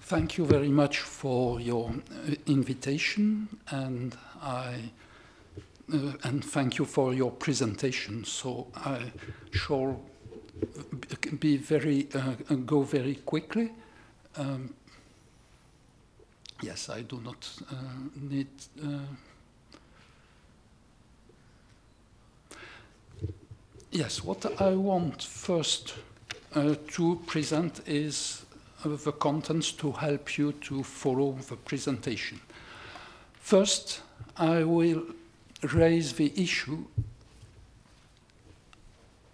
Thank you very much for your invitation, and thank you for your presentation. So I shall be go very quickly. Yes, I do not need. Yes, what I want first to present is the contents to help you to follow the presentation. First, I will raise the issue.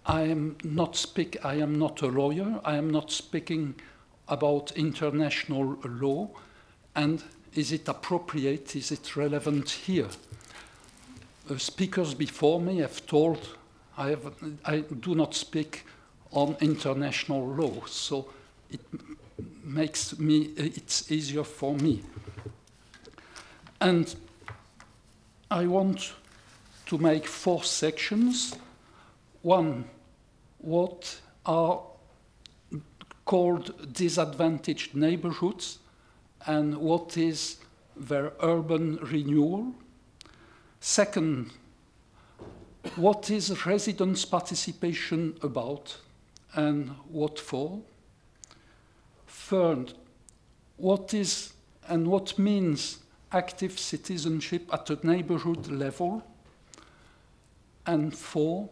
I am not a lawyer. I am not speaking about international law, and is it appropriate? Is it relevant here? The speakers before me have told I do not speak on international law, so it makes it's easier for me. And I want to make 4 sections. One, what are called disadvantaged neighborhoods and what is their urban renewal. Second, what is residents' participation about and what for? Third, what is and what means active citizenship at a neighborhood level? And 4,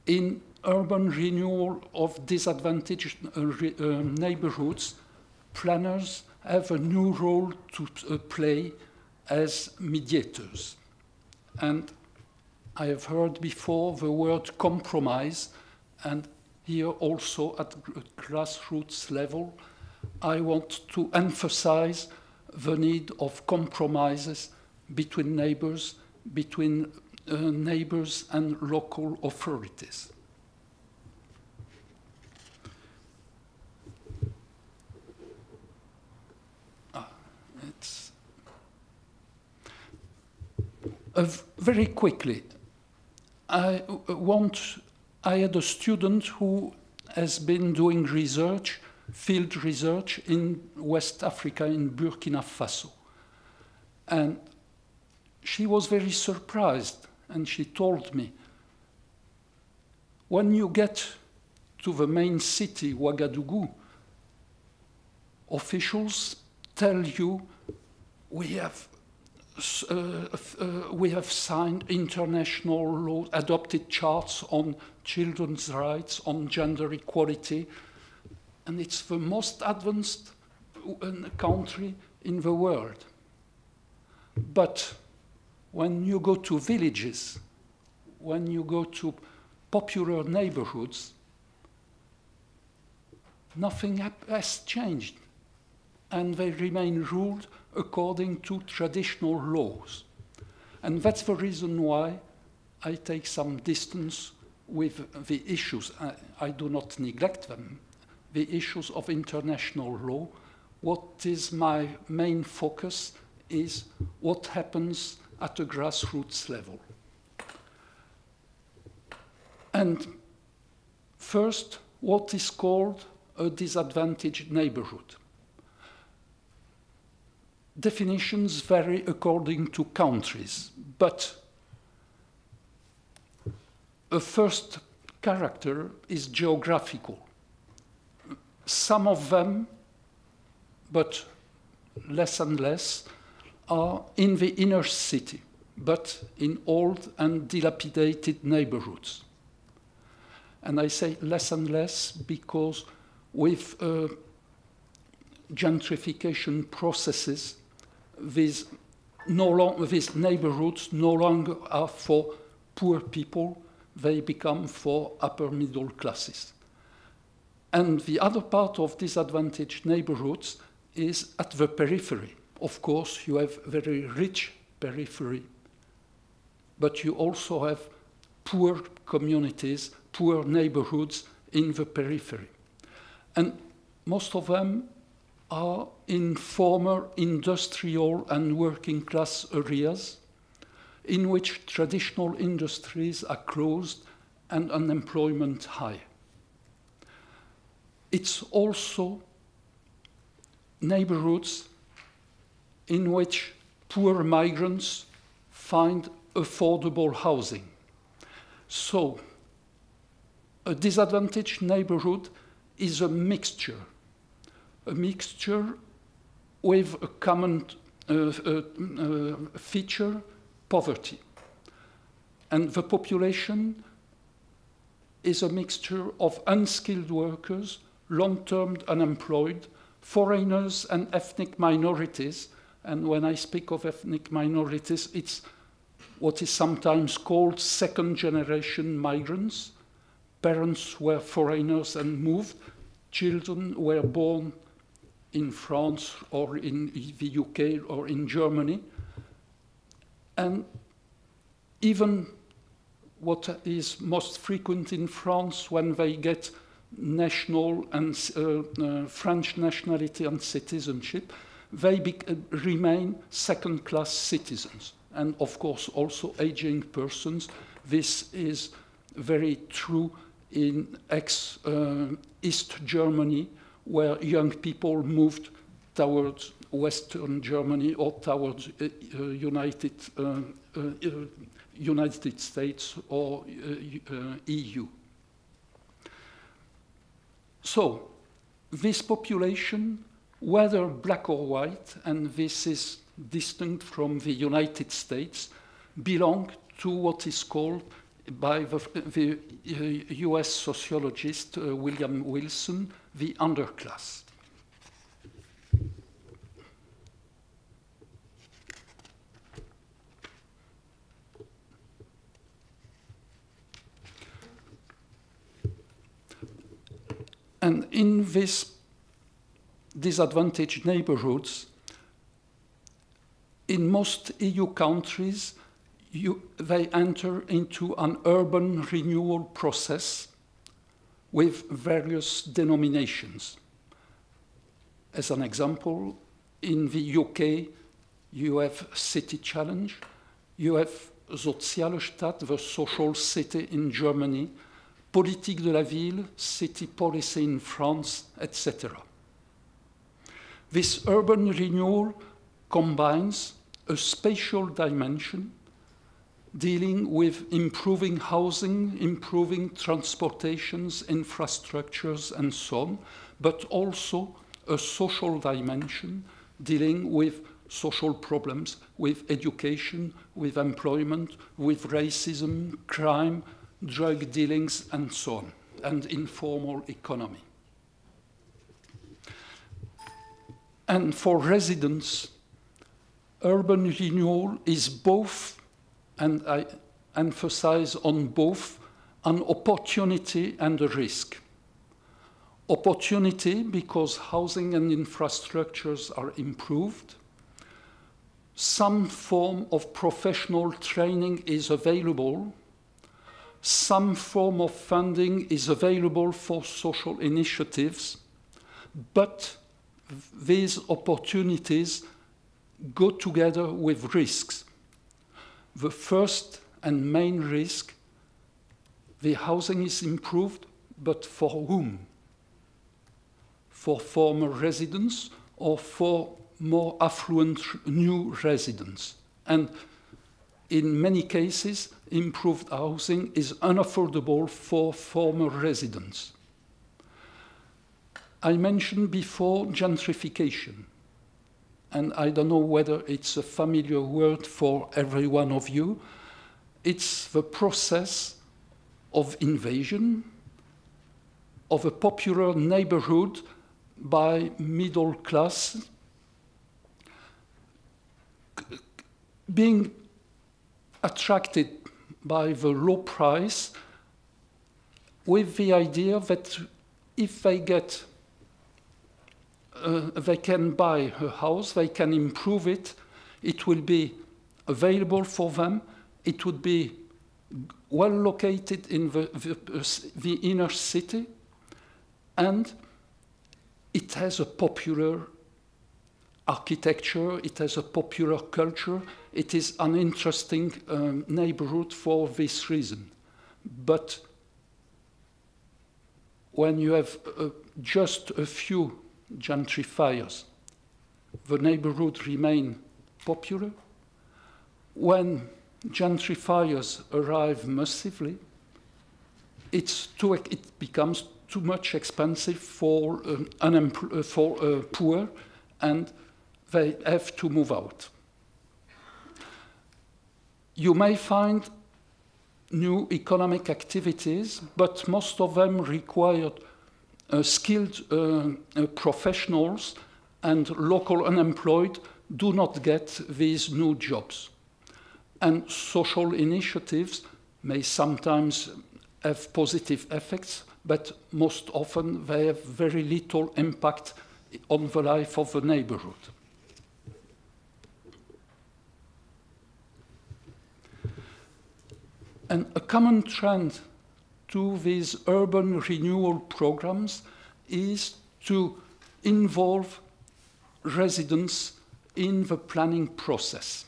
in urban renewal of disadvantaged neighborhoods, planners have a new role to play as mediators. And I have heard before the word compromise, and here also at grassroots level, I want to emphasize the need of compromises between neighbors and local authorities. Very quickly, I had a student who has been doing research, field research in West Africa, in Burkina Faso. And she was very surprised, and she told me, when you get to the main city, Ouagadougou, officials tell you, we have signed international law, adopted charts on children's rights, on gender equality, and it's the most advanced country in the world. But when you go to villages, when you go to popular neighborhoods, nothing has changed, and they remain ruled according to traditional laws. And that's the reason why I take some distance with the issues. I do not neglect them. The issues of international law. What is my main focus is what happens at a grassroots level. And first, what is called a disadvantaged neighborhood. Definitions vary according to countries, but a first character is geographical. Some of them, but less and less, are in the inner city, but in old and dilapidated neighborhoods. And I say less and less because with gentrification processes, these neighborhoods no longer are for poor people, they become for upper middle classes. And the other part of disadvantaged neighborhoods is at the periphery. Of course, you have very rich periphery, but you also have poor communities, poor neighborhoods in the periphery. And most of them are in former industrial and working class areas in which traditional industries are closed and unemployment high. It's also neighborhoods in which poor migrants find affordable housing. So, a disadvantaged neighborhood is a mixture with a common feature, poverty. And the population is a mixture of unskilled workers, long-term unemployed, foreigners and ethnic minorities. And when I speak of ethnic minorities, it's what is sometimes called second-generation migrants. Parents were foreigners and moved. Children were born in France or in the UK or in Germany. And even what is most frequent in France when they get national and French nationality and citizenship, they remain second-class citizens. And of course, also aging persons. This is very true in ex-East Germany, where young people moved towards Western Germany or towards United States or EU. So, this population, whether black or white, and this is distinct from the United States, belong to what is called by the US sociologist William Wilson, the underclass. And in these disadvantaged neighborhoods, in most EU countries, they enter into an urban renewal process with various denominations. As an example, in the UK, you have City Challenge, you have Soziale Stadt, the social city in Germany, Politique de la ville, city policy in France, etc. This urban renewal combines a spatial dimension dealing with improving housing, improving transportations, infrastructures, and so on, but also a social dimension dealing with social problems, with education, with employment, with racism, crime, drug dealings, and so on, and informal economy. And for residents, urban renewal is both, and I emphasize on both, an opportunity and a risk. Opportunity because housing and infrastructures are improved. Some form of professional training is available. Some form of funding is available for social initiatives, but these opportunities go together with risks. The first and main risk, the housing is improved, but for whom? For former residents or for more affluent new residents? And in many cases, improved housing is unaffordable for former residents. I mentioned before gentrification, and I don't know whether it's a familiar word for every one of you. It's the process of invasion of a popular neighborhood by middle class, being attracted by the low price with the idea that if they get they can buy a house, they can improve it, it will be available for them, it would be well located in the inner city, and it has a popular architecture, it has a popular culture, it is an interesting neighborhood for this reason. But when you have just a few gentrifiers the neighborhood remain popular. When gentrifiers arrive massively, it becomes too much expensive for poor, and they have to move out. You may find new economic activities, but most of them require skilled professionals, and local unemployed do not get these new jobs. And social initiatives may sometimes have positive effects, but most often they have very little impact on the life of the neighborhood. And a common trend to these urban renewal programs is to involve residents in the planning process.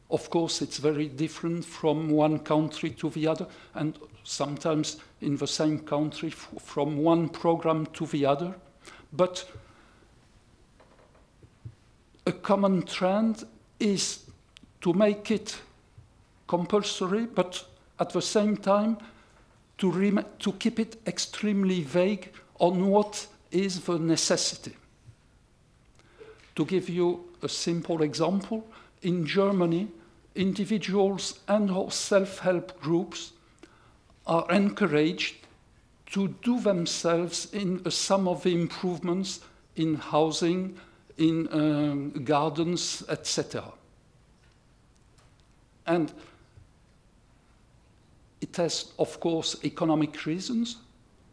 Of course, it's very different from one country to the other, and sometimes in the same country from one program to the other. But a common trend is to make it compulsory, but at the same time to keep it extremely vague on what is the necessity. To give you a simple example, in Germany, individuals and self-help groups are encouraged to do themselves in some of the improvements in housing, in gardens, etc. And it has, of course, economic reasons.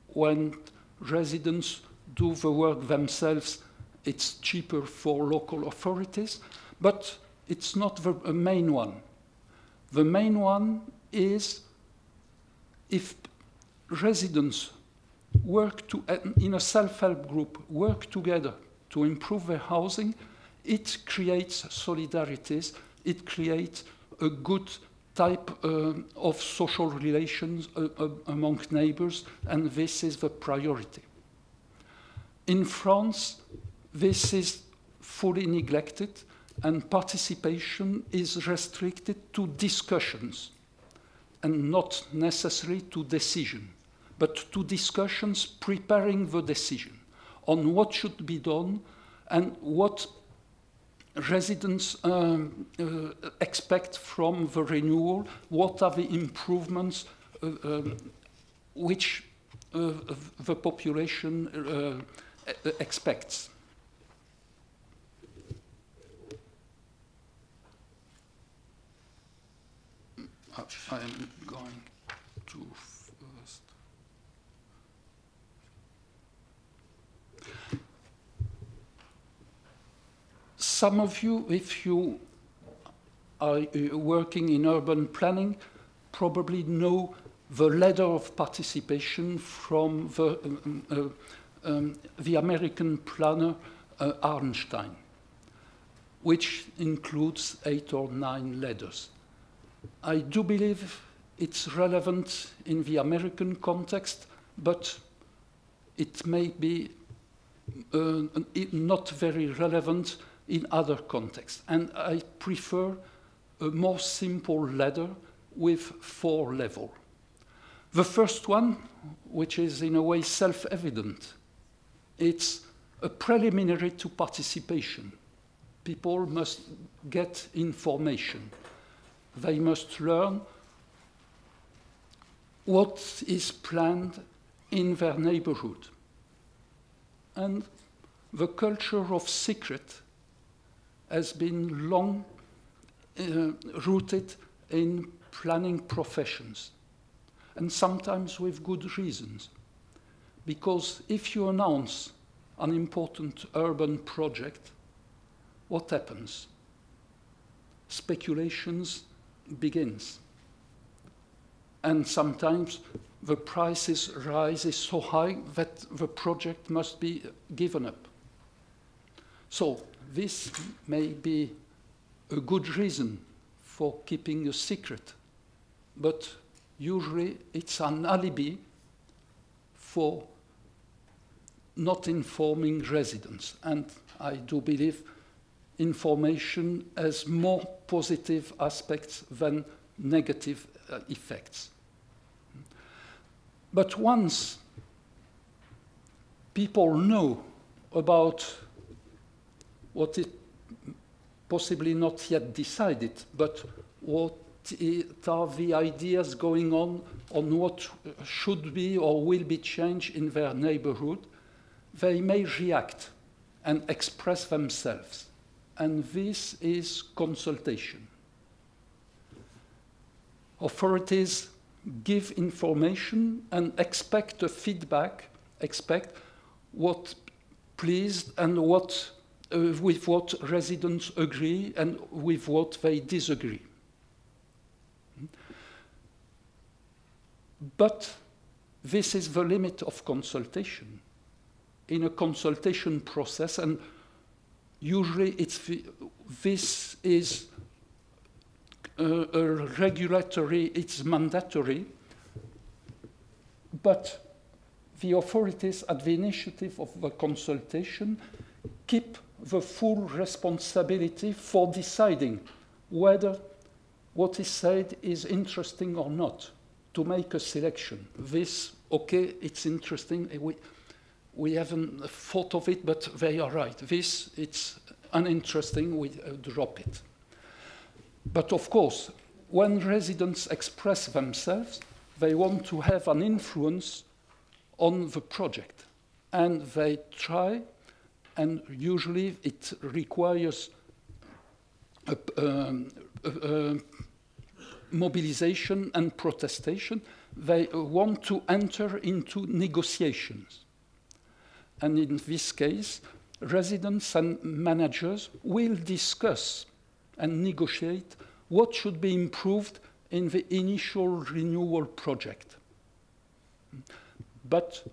When residents do the work themselves, it's cheaper for local authorities, but it's not the main one. The main one is if residents in a self-help group work together to improve their housing, it creates solidarities, it creates a good type of social relations among neighbors, and this is the priority. In France, this is fully neglected, and participation is restricted to discussions, and not necessarily to decision, but to discussions preparing the decision on what should be done and what residents expect from the renewal, what are the improvements which the population expects. I am going to first. Some of you, if you are working in urban planning, probably know the ladder of participation from the American planner Arnstein, which includes 8 or 9 ladders. I do believe it's relevant in the American context, but it may be not very relevant in other contexts. And I prefer a more simple ladder with 4 levels. The first one, which is in a way self-evident, it's a preliminary to participation. People must get information. They must learn what is planned in their neighborhood. And the culture of secret has been long rooted in planning professions, and sometimes with good reasons. Because if you announce an important urban project, what happens? Speculations begins. And sometimes the prices rise so high that the project must be given up. So this may be a good reason for keeping a secret, but usually it's an alibi for not informing residents. And I do believe information has more positive aspects than negative effects. But once people know about what is possibly not yet decided, but what are the ideas going on what should be or will be changed in their neighborhood, they may react and express themselves. And this is consultation. Authorities give information and expect a feedback, expect what pleased and what, with what residents agree and with what they disagree. But this is the limit of consultation. In a consultation process, and usually this is a regulatory, it's mandatory, but the authorities at the initiative of the consultation keep the full responsibility for deciding whether what is said is interesting or not, to make a selection. This, okay, it's interesting, we haven't thought of it, but they are right. This, it's uninteresting, we drop it. But of course, when residents express themselves, they want to have an influence on the project. And they try, and usually it requires mobilization and protestation. They want to enter into negotiations. And in this case, residents and managers will discuss and negotiate what should be improved in the initial renewal project. But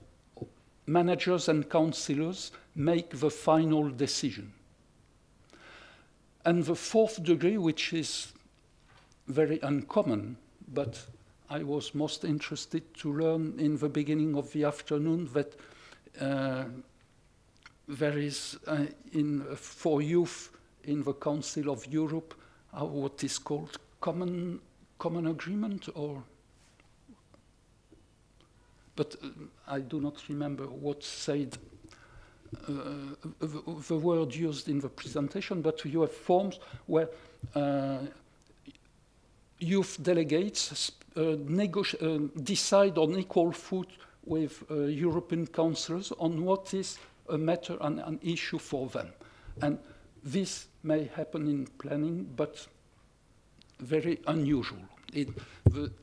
managers and councillors make the final decision. And the fourth degree, which is very uncommon, but I was most interested to learn in the beginning of the afternoon that there is, for youth in the Council of Europe, what is called common agreement, or, but I do not remember what said the word used in the presentation, but you have forms where youth delegates decide on equal foot with European councillors on what is a matter and an issue for them. And this may happen in planning, but very unusual.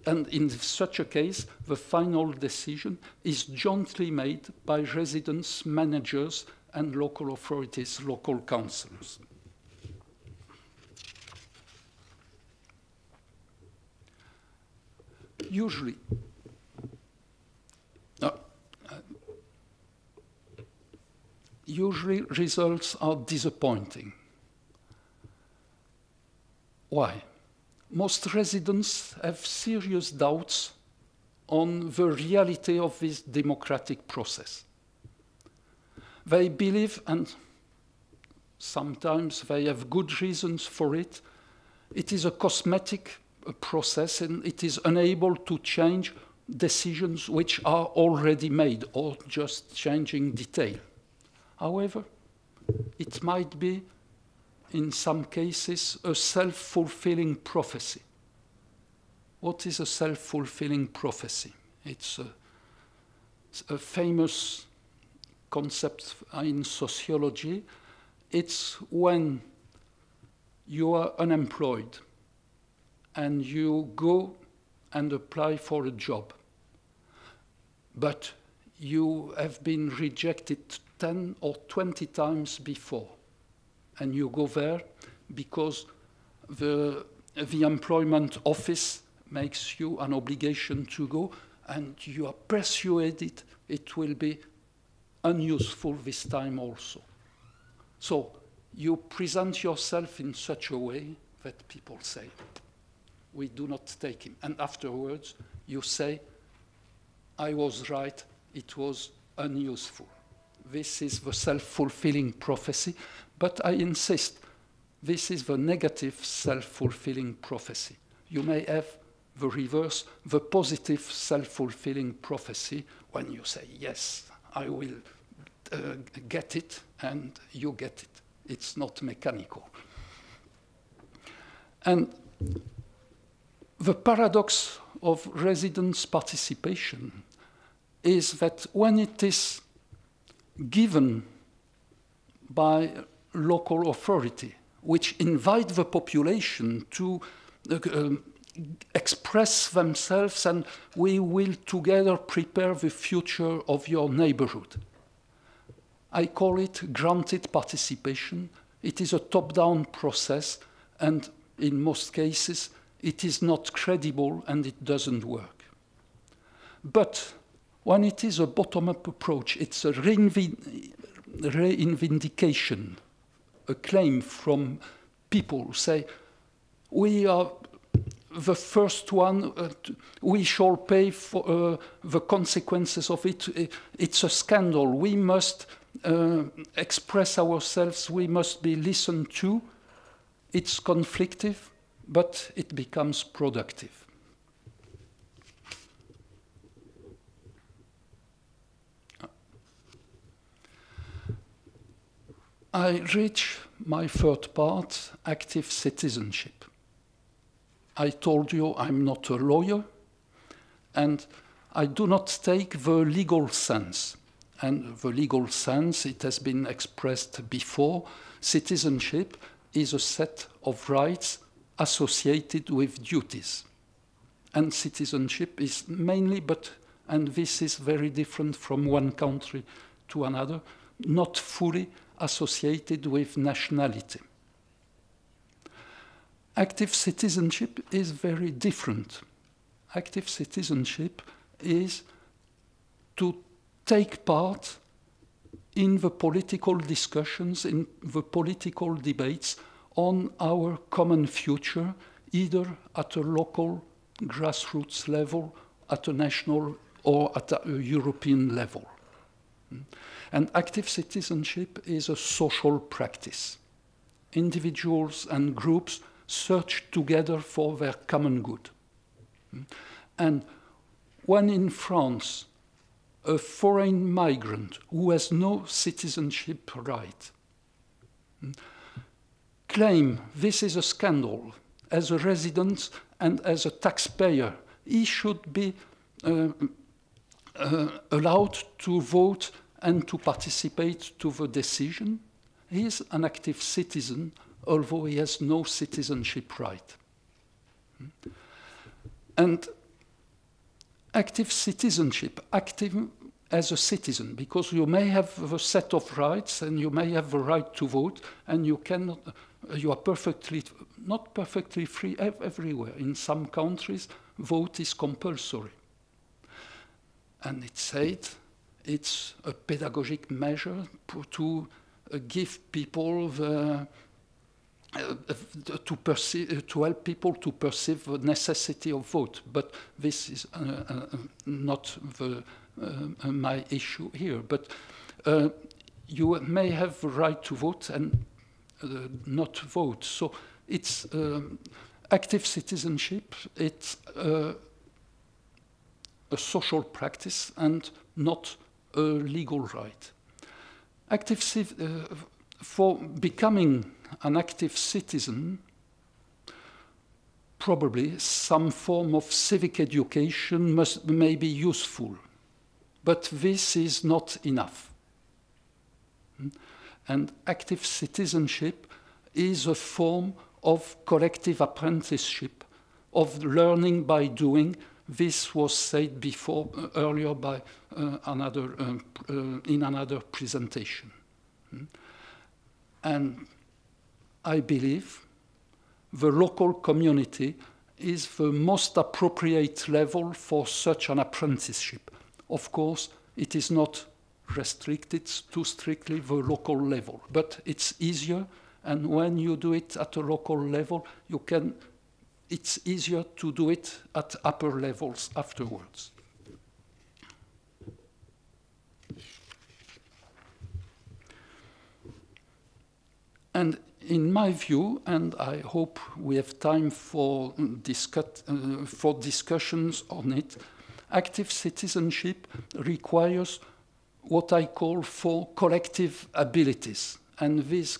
And in such a case, the final decision is jointly made by residents, managers, and local authorities, local councillors. Usually, results are disappointing. Why? Most residents have serious doubts on the reality of this democratic process. They believe, and sometimes they have good reasons for it, it is a cosmetic process and it is unable to change decisions which are already made or just changing detail. However, it might be, in some cases, a self-fulfilling prophecy. What is a self-fulfilling prophecy? It's a famous concept in sociology. It's when you are unemployed and you go and apply for a job, but you have been rejected 10 or 20 times before. And you go there because the employment office makes you an obligation to go, and you are persuaded it will be unuseful this time also. So you present yourself in such a way that people say, we do not take him. And afterwards, you say, I was right, it was unuseful. this is the self-fulfilling prophecy, but I insist, this is the negative self-fulfilling prophecy. You may have the reverse, the positive self-fulfilling prophecy, when you say, yes, I will get it, and you get it. It's not mechanical. And the paradox of residents' participation is that when it is given by local authority, which invite the population to express themselves, and we will together prepare the future of your neighborhood. I call it granted participation. It is a top-down process, and in most cases, it is not credible and it doesn't work. But when it is a bottom-up approach, it's a reivindication, a claim from people who say, we are the first one, we shall pay for the consequences of it. It's a scandal. We must express ourselves. We must be listened to. It's conflictive, but it becomes productive. I reach my third part, active citizenship. I told you I'm not a lawyer, and I do not take the legal sense. And the legal sense, it has been expressed before, citizenship is a set of rights associated with duties. And citizenship is mainly, and this is very different from one country to another, not fully associated with nationality. Active citizenship is very different. Active citizenship is to take part in the political discussions, in the political debates on our common future, either at a local grassroots level, at a national or at a European level. And active citizenship is a social practice. Individuals and groups search together for their common good. And when in France, a foreign migrant who has no citizenship right claim this is a scandal, as a resident and as a taxpayer, he should be allowed to vote and to participate to the decision. He is an active citizen, although he has no citizenship right. And active citizenship, active as a citizen, because you may have a set of rights and you may have the right to vote, and you cannot, you are not perfectly free everywhere. In some countries, vote is compulsory. And it said it's a pedagogic measure to give people to help people to perceive the necessity of vote. But this is not my issue here. But you may have the right to vote and not vote. So it's active citizenship. It's a social practice and not a legal right. For becoming an active citizen, probably some form of civic education may be useful, but this is not enough. And active citizenship is a form of collective apprenticeship, of learning by doing. This was said before, earlier by in another presentation. And I believe the local community is the most appropriate level for such an apprenticeship. Of course, it is not restricted too strictly the local level, but it's easier, and when you do it at a local level, it's easier to do it at upper levels afterwards. And in my view, and I hope we have time for discussions on it, active citizenship requires what I call 4 collective abilities. And these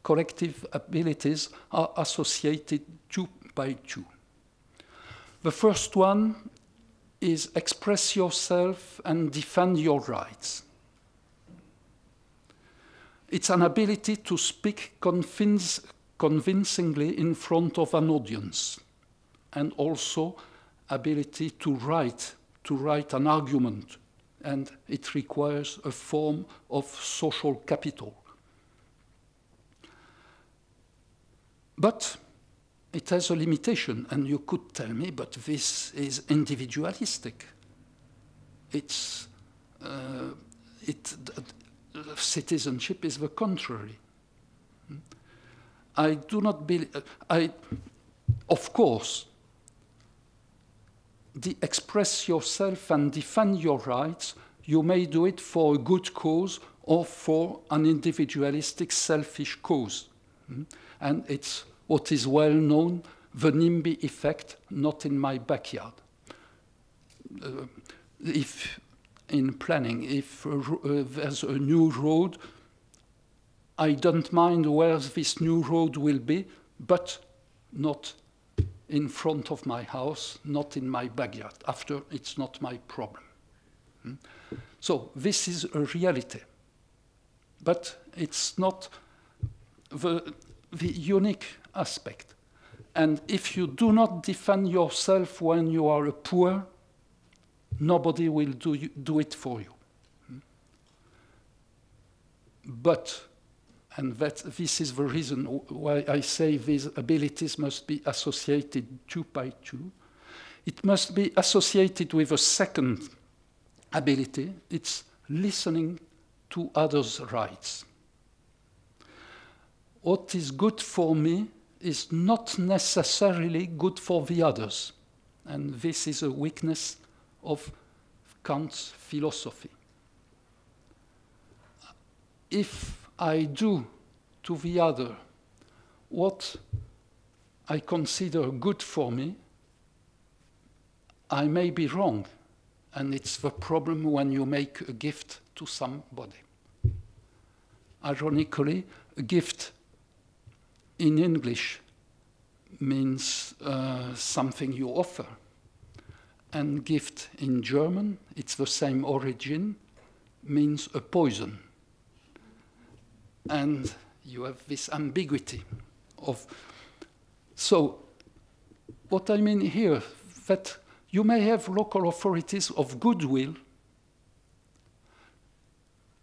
collective abilities are associated 2 by 2. The first one is express yourself and defend your rights. It's an ability to speak convincingly in front of an audience, and also ability to write an argument, and it requires a form of social capital. But it has a limitation, and you could tell me, but this is individualistic. Citizenship is the contrary. I do not believe, of course, express yourself and defend your rights, you may do it for a good cause or for an individualistic, selfish cause. And it's what is well known, the NIMBY effect, not in my backyard. In planning, if there's a new road, I don't mind where this new road will be, but not in front of my house, not in my backyard. After, it's not my problem. So this is a reality. But it's not the unique aspect. And if you do not defend yourself when you are poor, nobody will do it for you. But, and this is the reason why I say these abilities must be associated 2 by 2. It must be associated with a second ability. It's listening to others' rights. What is good for me is not necessarily good for the others. And this is a weakness of Kant's philosophy. If I do to the other what I consider good for me, I may be wrong. And it's the problem when you make a gift to somebody. Ironically, a gift in English means something you offer. And gift in German, it's the same origin, means a poison. And you have this ambiguity of... So, what I mean here, that you may have local authorities of goodwill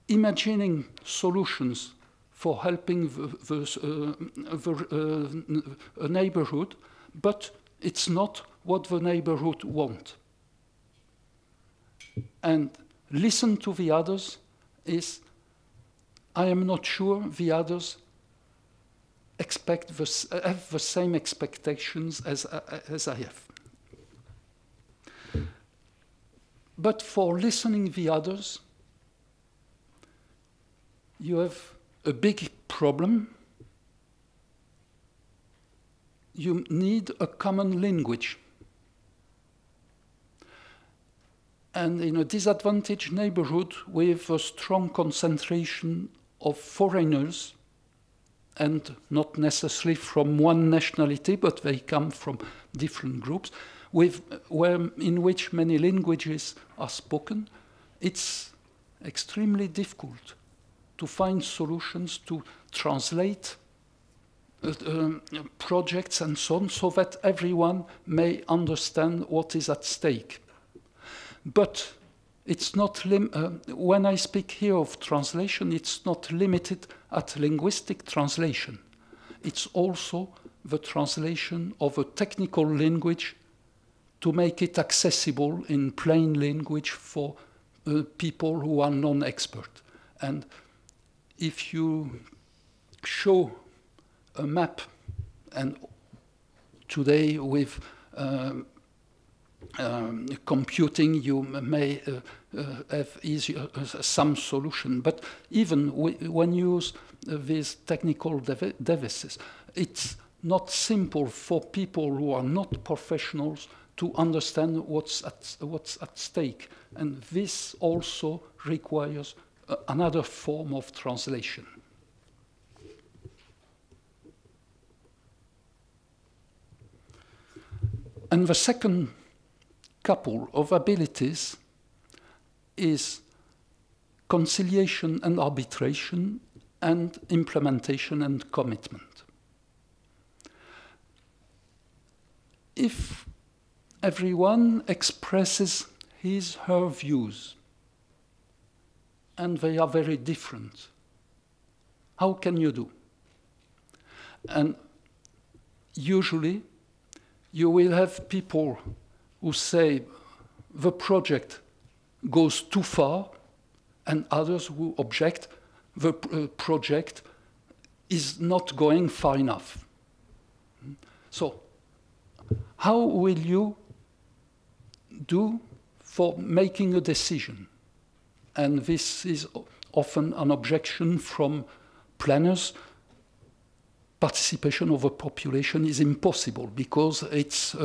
imagining solutions for helping a neighborhood, but it's not what the neighborhood wants. And listen to the others is, I am not sure the others have the same expectations as I have. But for listening the others, you have a big problem. You need a common language. And in a disadvantaged neighborhood with a strong concentration of foreigners, and not necessarily from one nationality, but they come from different groups, in which many languages are spoken, it's extremely difficult to find solutions to translate projects and so on, so that everyone may understand what is at stake. But it's not when I speak here of translation, it's not limited at linguistic translation. It's also the translation of a technical language to make it accessible in plain language for people who are non-expert. And if you show a map, and today with computing, you may have easier, some solution. But even when you use these technical devices, it's not simple for people who are not professionals to understand what's at stake. And this also requires another form of translation. And the second couple of abilities is conciliation and arbitration, and implementation and commitment. If everyone expresses his, her views, and they are very different, how can you do? And usually, you will have people who say the project goes too far, and others who object the project is not going far enough. So, how will you do for making a decision? And this is often an objection from planners. Participation of a population is impossible because it's,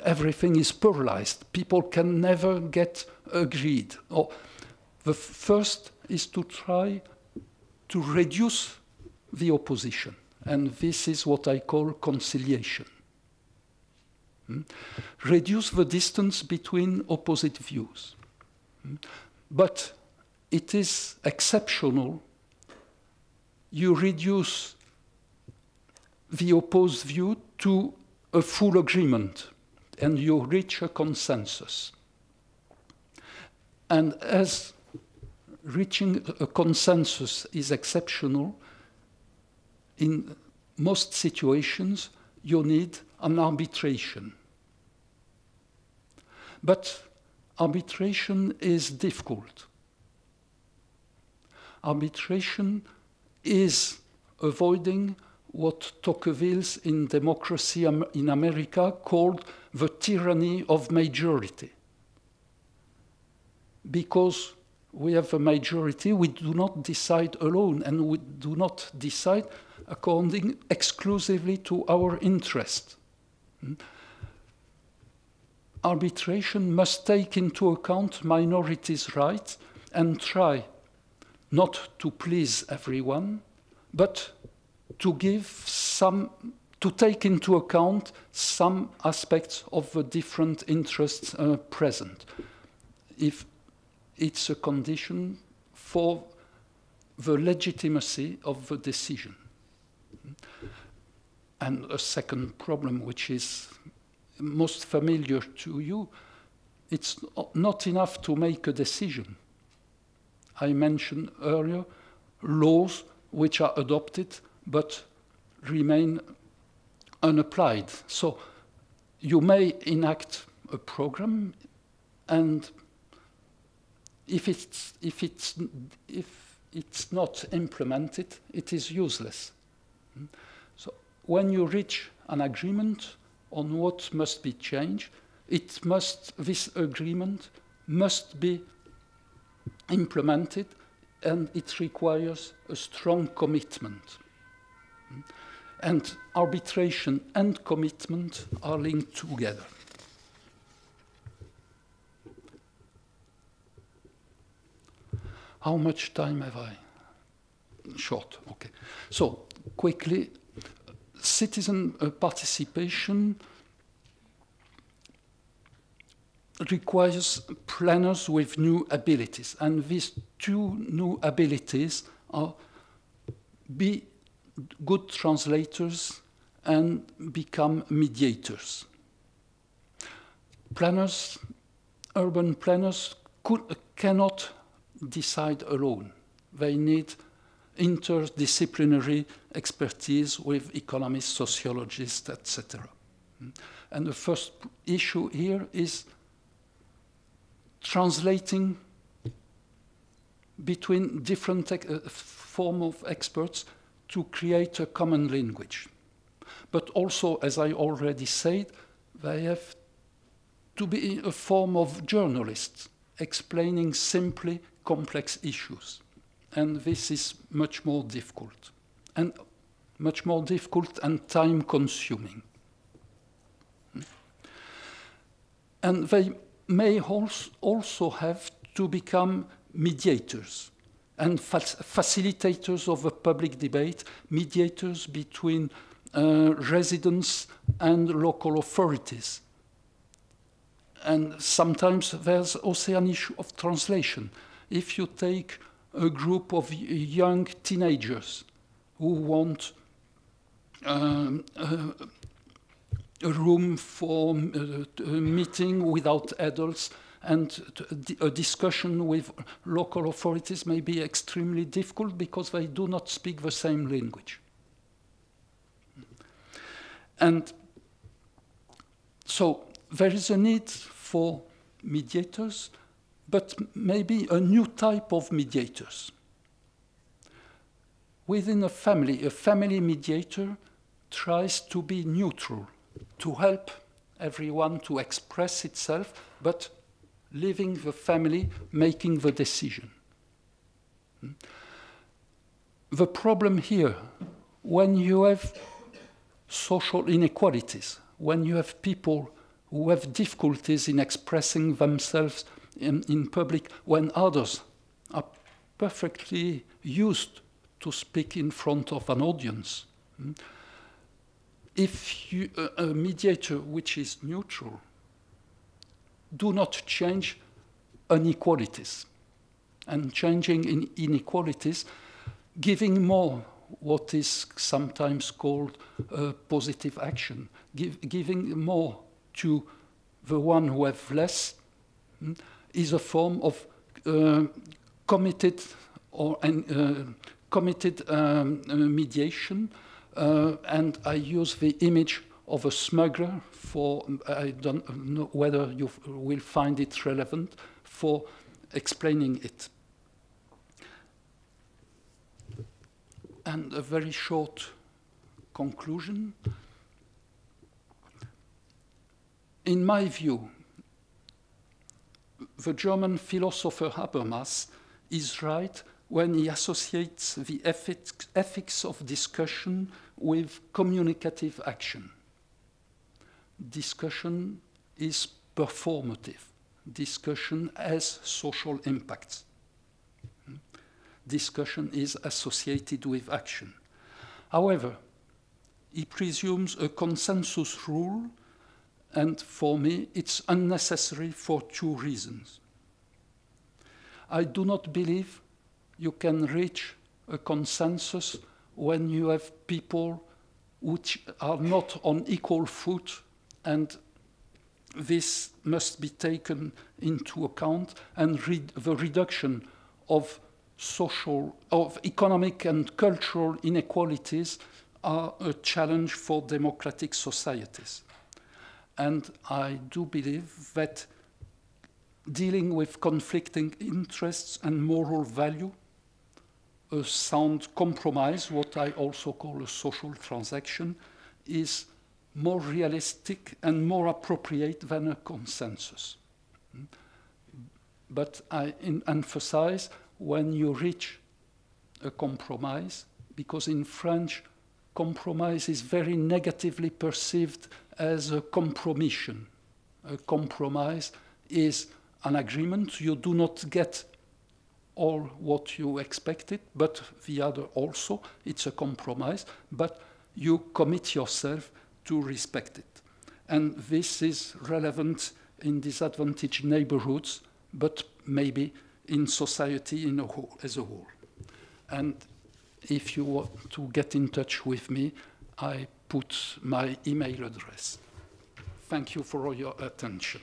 everything is paralyzed. People can never get agreed. The first is to try to reduce the opposition, and this is what I call conciliation. Reduce the distance between opposite views. But it is exceptional. You reduce the opposed view to a full agreement, and you reach a consensus. And as reaching a consensus is exceptional, in most situations, you need an arbitration. But arbitration is difficult. Arbitration is avoiding what Tocqueville's in Democracy in America called the tyranny of majority. Because we have a majority, we do not decide alone, and we do not decide according exclusively to our interest. Arbitration must take into account minorities' rights and try not to please everyone, but to take into account some aspects of the different interests present, if it's a condition for the legitimacy of the decision. And a second problem, which is most familiar to you, it's not enough to make a decision. I mentioned earlier laws which are adopted but remain unapplied. So you may enact a program, and if it's not implemented, it is useless. So when you reach an agreement on what must be changed, this agreement must be implemented, and it requires a strong commitment. And arbitration and commitment are linked together. How much time have I? Short, okay. So, quickly, citizen participation requires planners with new abilities. And these two new abilities are be good translators and become mediators. Planners, urban planners, cannot decide alone. They need interdisciplinary expertise with economists, sociologists, etc. And the first issue here is translating between different forms of experts to create a common language. But also, as I already said, they have to be a form of journalists. explaining simply complex issues. And this is much more difficult and time-consuming. And they may also have to become mediators and facilitators of a public debate, mediators between residents and local authorities. And sometimes there's also an issue of translation. If you take a group of young teenagers who want a room for a meeting without adults, and a discussion with local authorities may be extremely difficult because they do not speak the same language. And so there is a need for mediators, but maybe a new type of mediators. Within a family mediator tries to be neutral, to help everyone to express itself, but leaving the family making the decision. The problem here, when you have social inequalities, when you have people who have difficulties in expressing themselves in public, when others are perfectly used to speak in front of an audience, if a mediator which is neutral do not change inequalities, and changing inequalities, giving more what is sometimes called positive action, giving more to the one who have less, is a form of committed mediation. And I use the image of a smuggler for, I don't know whether you will find it relevant, for explaining it. And a very short conclusion. In my view, the German philosopher Habermas is right when he associates the ethics of discussion with communicative action. Discussion is performative. Discussion has social impacts. Discussion is associated with action. However, he presumes a consensus rule, and for me, it's unnecessary for two reasons. I do not believe you can reach a consensus when you have people which are not on equal foot, and this must be taken into account, and the reduction of economic and cultural inequalities are a challenge for democratic societies. And I do believe that dealing with conflicting interests and moral value, a sound compromise, what I also call a social transaction, is more realistic and more appropriate than a consensus. But I emphasize when you reach a compromise, because in French, compromise is very negatively perceived as a compromission. A compromise is an agreement. You do not get all what you expected, but the other also. It's a compromise, but you commit yourself to respect it. And this is relevant in disadvantaged neighborhoods, but maybe in society as a whole. And if you want to get in touch with me, I put my email address. Thank you for all your attention.